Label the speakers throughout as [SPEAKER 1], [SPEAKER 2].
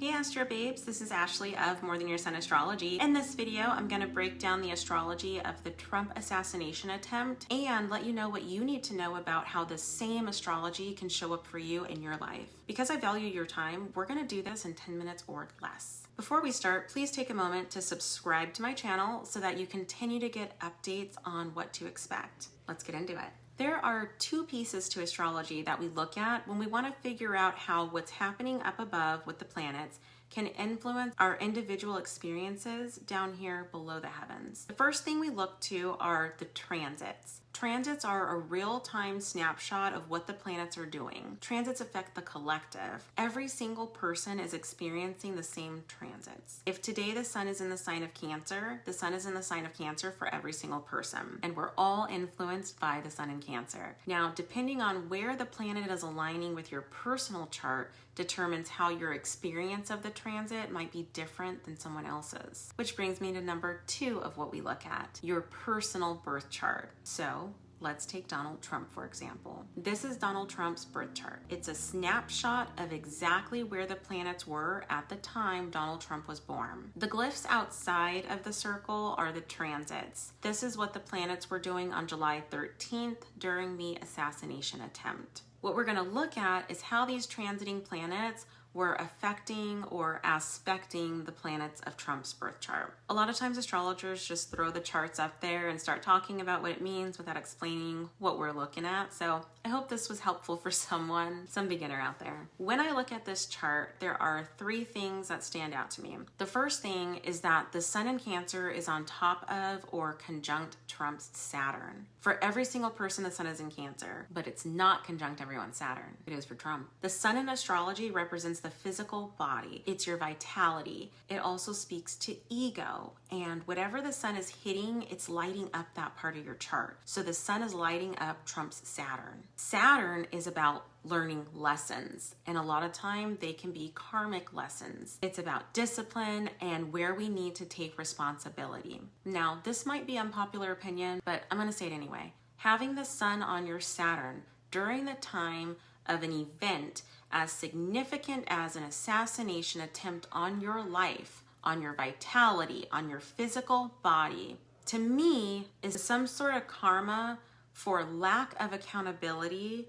[SPEAKER 1] Hey Astro Babes, this is Ashley of More Than Your Sun Astrology. In this video, I'm going to break down the astrology of the Trump assassination attempt and let you know what you need to know about how the same astrology can show up for you in your life. Because I value your time, we're going to do this in 10 minutes or less. Before we start, please take a moment to subscribe to my channel so that you continue to get updates on what to expect. Let's get into it. There are two pieces to astrology that we look at when we want to figure out how what's happening up above with the planets can influence our individual experiences down here below the heavens. The first thing we look to are the transits. Transits are a real-time snapshot of what the planets are doing. Transits affect the collective. Every single person is experiencing the same transits. If today the sun is in the sign of Cancer, the sun is in the sign of Cancer for every single person. And we're all influenced by the sun in Cancer. Now, depending on where the planet is aligning with your personal chart determines how your experience of the transit might be different than someone else's. Which brings me to number 2 of what we look at, your personal birth chart. So let's take Donald Trump, for example. This is Donald Trump's birth chart. It's a snapshot of exactly where the planets were at the time Donald Trump was born. The glyphs outside of the circle are the transits. This is what the planets were doing on July 13th during the assassination attempt. What we're going to look at is how these transiting planets were affecting or aspecting the planets of Trump's birth chart. A lot of times astrologers just throw the charts up there and start talking about what it means without explaining what we're looking at. So I hope this was helpful for someone, some beginner out there. When I look at this chart, there are 3 things that stand out to me. The first thing is that the sun in Cancer is on top of or conjunct Trump's Saturn. For every single person, the sun is in Cancer, but it's not conjunct everyone's Saturn. It is for Trump. The sun in astrology represents the physical body. It's your vitality. It also speaks to ego. And whatever the sun is hitting, it's lighting up that part of your chart. So the sun is lighting up Trump's Saturn. Saturn is about learning lessons. And a lot of time they can be karmic lessons. It's about discipline and where we need to take responsibility. Now, this might be unpopular opinion, but I'm going to say it anyway. Having the sun on your Saturn during the time of an event as significant as an assassination attempt on your life, on your vitality, on your physical body, to me is some sort of karma for lack of accountability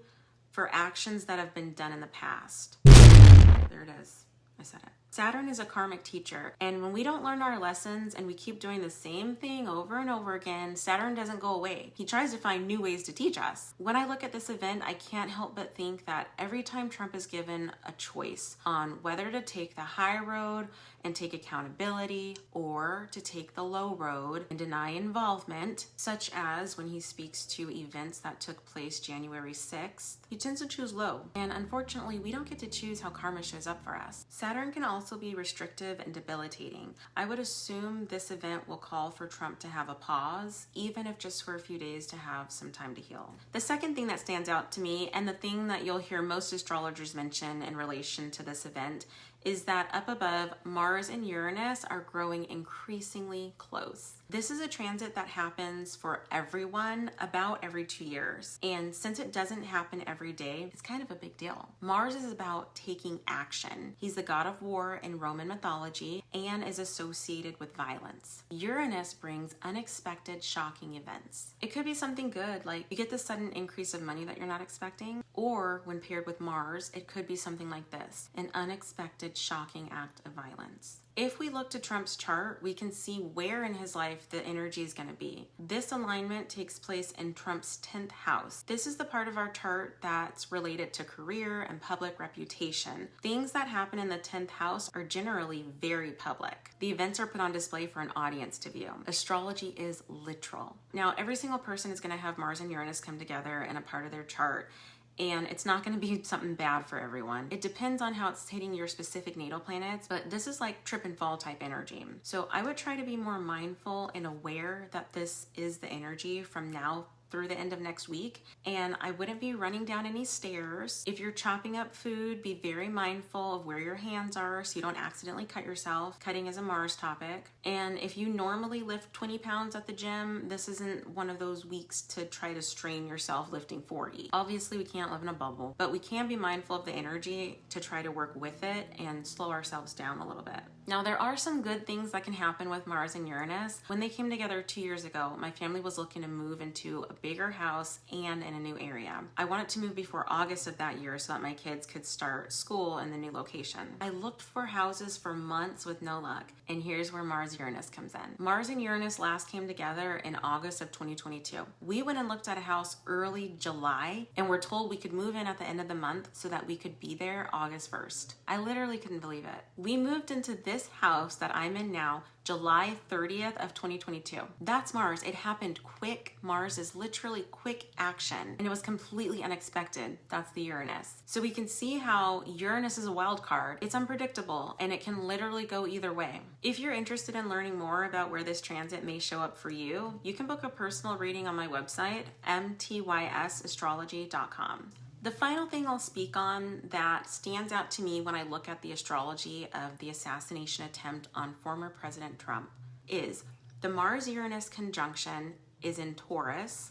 [SPEAKER 1] for actions that have been done in the past. There it is. I said it. Saturn is a karmic teacher, and when we don't learn our lessons and we keep doing the same thing over and over again, Saturn doesn't go away. He tries to find new ways to teach us. When I look at this event, I can't help but think that every time Trump is given a choice on whether to take the high road and take accountability or to take the low road and deny involvement, such as when he speaks to events that took place January 6th, he tends to choose low. And unfortunately, we don't get to choose how karma shows up for us. Saturn can also be restrictive and debilitating. I would assume this event will call for Trump to have a pause, even if just for a few days to have some time to heal. The second thing that stands out to me, and the thing that you'll hear most astrologers mention in relation to this event, is that up above, Mars and Uranus are growing increasingly close. This is a transit that happens for everyone about every 2 years. And since it doesn't happen every day, it's kind of a big deal. Mars is about taking action. He's the god of war in Roman mythology and is associated with violence. Uranus brings unexpected, shocking events. It could be something good, like you get the sudden increase of money that you're not expecting, or when paired with Mars, it could be something like this, an unexpected, shocking act of violence. If we look to Trump's chart, we can see where in his life the energy is going to be. This alignment takes place in Trump's 10th house. This is the part of our chart that's related to career and public reputation. Things that happen in the 10th house are generally very public. The events are put on display for an audience to view. Astrology is literal. Now, every single person is going to have Mars and Uranus come together in a part of their chart. And it's not going to be something bad for everyone. It depends on how it's hitting your specific natal planets, but this is like trip and fall type energy. So I would try to be more mindful and aware that this is the energy from now through the end of next week, and I wouldn't be running down any stairs. If you're chopping up food, be very mindful of where your hands are so you don't accidentally cut yourself. Cutting is a Mars topic. And if you normally lift 20 pounds at the gym, this isn't one of those weeks to try to strain yourself lifting 40. Obviously, we can't live in a bubble, but we can be mindful of the energy to try to work with it and slow ourselves down a little bit. Now, there are some good things that can happen with Mars and Uranus. When they came together 2 years ago, my family was looking to move into a bigger house and in a new area. I wanted to move before August of that year so that my kids could start school in the new location. I looked for houses for months with no luck, and here's where Mars-Uranus comes in. Mars and Uranus last came together in August of 2022. We went and looked at a house early July, and were told we could move in at the end of the month so that we could be there August 1st. I literally couldn't believe it. We moved into this house that I'm in now July 30th of 2022. That's Mars. It happened quick. Mars is literally quick action, and it was completely unexpected. That's the Uranus. So we can see how Uranus is a wild card. It's unpredictable, and it can literally go either way. If you're interested in learning more about where this transit may show up for you, you can book a personal reading on my website, mtysastrology.com. The final thing I'll speak on that stands out to me when I look at the astrology of the assassination attempt on former President Trump is the Mars-Uranus conjunction is in Taurus,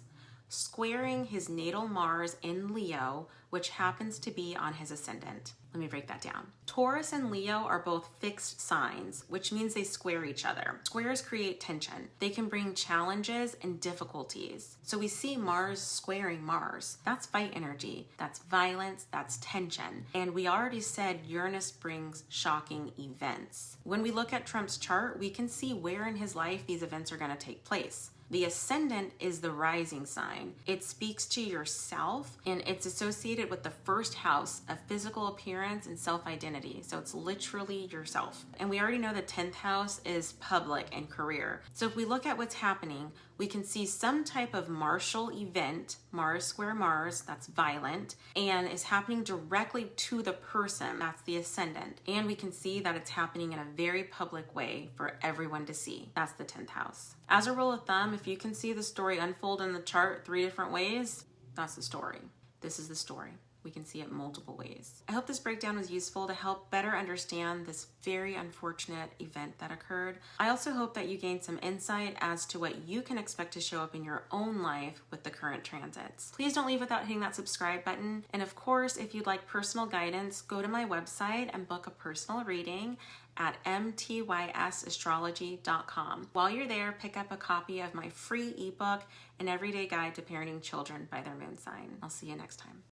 [SPEAKER 1] squaring his natal Mars in Leo, which happens to be on his ascendant. Let me break that down. Taurus and Leo are both fixed signs, which means they square each other. Squares create tension. They can bring challenges and difficulties. So we see Mars squaring Mars. That's fight energy. That's violence. That's tension. And we already said Uranus brings shocking events. When we look at Trump's chart, we can see where in his life these events are going to take place. The ascendant is the rising sign. It speaks to yourself, and it's associated with the first house of physical appearance and self-identity. So it's literally yourself. And we already know the 10th house is public and career. So if we look at what's happening, we can see some type of martial event, Mars square Mars, that's violent, and is happening directly to the person, that's the ascendant. And we can see that it's happening in a very public way for everyone to see. That's the 10th house. As a rule of thumb, if you can see the story unfold in the chart 3 different ways, that's the story. This is the story. We can see it multiple ways. I hope this breakdown was useful to help better understand this very unfortunate event that occurred. I also hope that you gained some insight as to what you can expect to show up in your own life with the current transits. Please don't leave without hitting that subscribe button. And of course, if you'd like personal guidance, go to my website and book a personal reading at mtysastrology.com. While you're there, pick up a copy of my free ebook, An Everyday Guide to Parenting Children by Their Moon Sign. I'll see you next time.